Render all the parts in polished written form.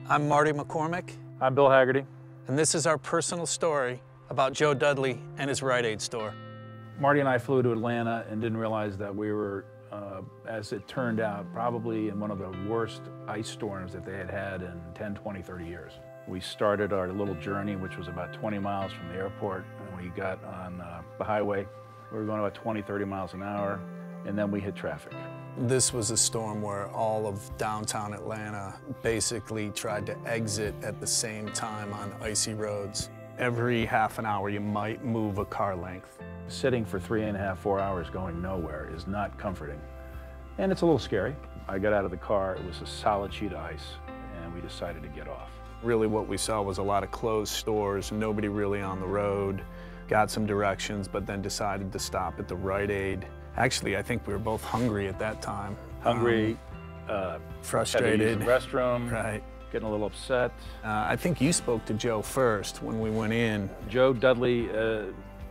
I'm Marty McCormick, I'm Bill Haggerty. and this is our personal story about Joe Dudley and his Rite Aid store. Marty and I flew to Atlanta and didn't realize that we were, as it turned out, probably in one of the worst ice storms that they had had in 10, 20, 30 years. We started our little journey, which was about 20 miles from the airport, and we got on the highway. We were going about 20, 30 miles an hour, and then we hit traffic. This was a storm where all of downtown Atlanta basically tried to exit at the same time on icy roads. Every half an hour you might move a car length. Sitting for 3.5, 4 hours going nowhere is not comforting. And it's a little scary. I got out of the car, it was a solid sheet of ice, and we decided to get off. Really what we saw was a lot of closed stores, nobody really on the road. Got some directions, but then decided to stop at the Rite Aid. Actually, I think we were both hungry at that time. Hungry, frustrated. Had to use the restroom, Right. getting a little upset. I think you spoke to Joe first when we went in. Joe Dudley,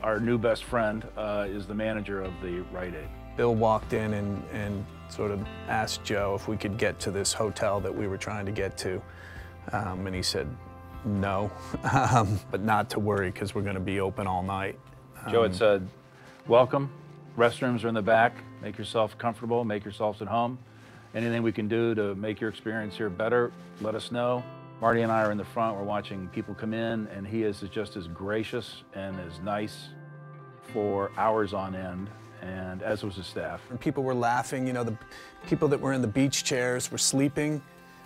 our new best friend, is the manager of the Rite Aid. Bill walked in and sort of asked Joe if we could get to this hotel that we were trying to get to. And he said no, but not to worry because we're going to be open all night. Joe had said, welcome, restrooms are in the back, make yourself comfortable, make yourselves at home. Anything we can do to make your experience here better, let us know. Marty and I are in the front, we're watching people come in, and he is just as gracious and as nice for hours on end, and as was his staff. And people were laughing, you know, the people that were in the beach chairs were sleeping.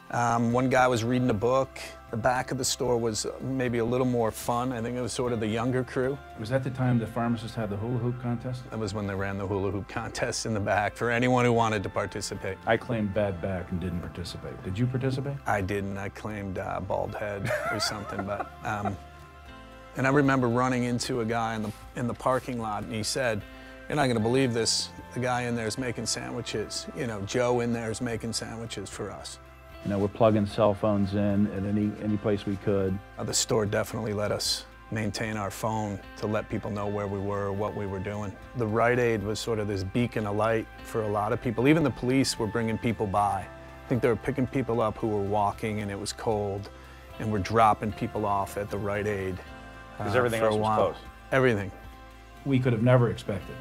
One guy was reading a book. The back of the store was maybe a little more fun. I think it was sort of the younger crew. Was that the time the pharmacists had the hula hoop contest? That was when they ran the hula hoop contest in the back for anyone who wanted to participate. I claimed bad back and didn't participate. Did you participate? I didn't. I claimed bald head or something. But and I remember running into a guy in the parking lot, and he said, "You're not going to believe this. The guy in there is making sandwiches. You know, Joe in there is making sandwiches for us." You know, we're plugging cell phones in at any place we could. The store definitely let us maintain our phone to let people know where we were or what we were doing. The Rite Aid was sort of this beacon of light for a lot of people. Even the police were bringing people by. I think they were picking people up who were walking and it was cold, and were dropping people off at the Rite Aid Because everything else was closed. Everything. We could have never expected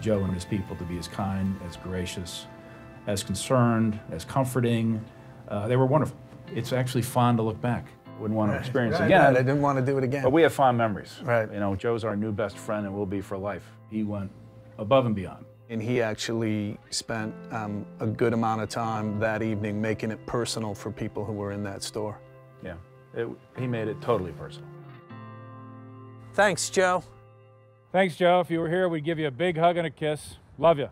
Joe and his people to be as kind, as gracious, as concerned, as comforting. They were wonderful. It's actually fun to look back. Wouldn't want to experience it again. Right. I didn't want to do it again. But we have fond memories. Right. You know, Joe's our new best friend and will be for life. He went above and beyond. And he actually spent a good amount of time that evening making it personal for people who were in that store. Yeah, he made it totally personal. Thanks, Joe. Thanks, Joe. If you were here, we'd give you a big hug and a kiss. Love you.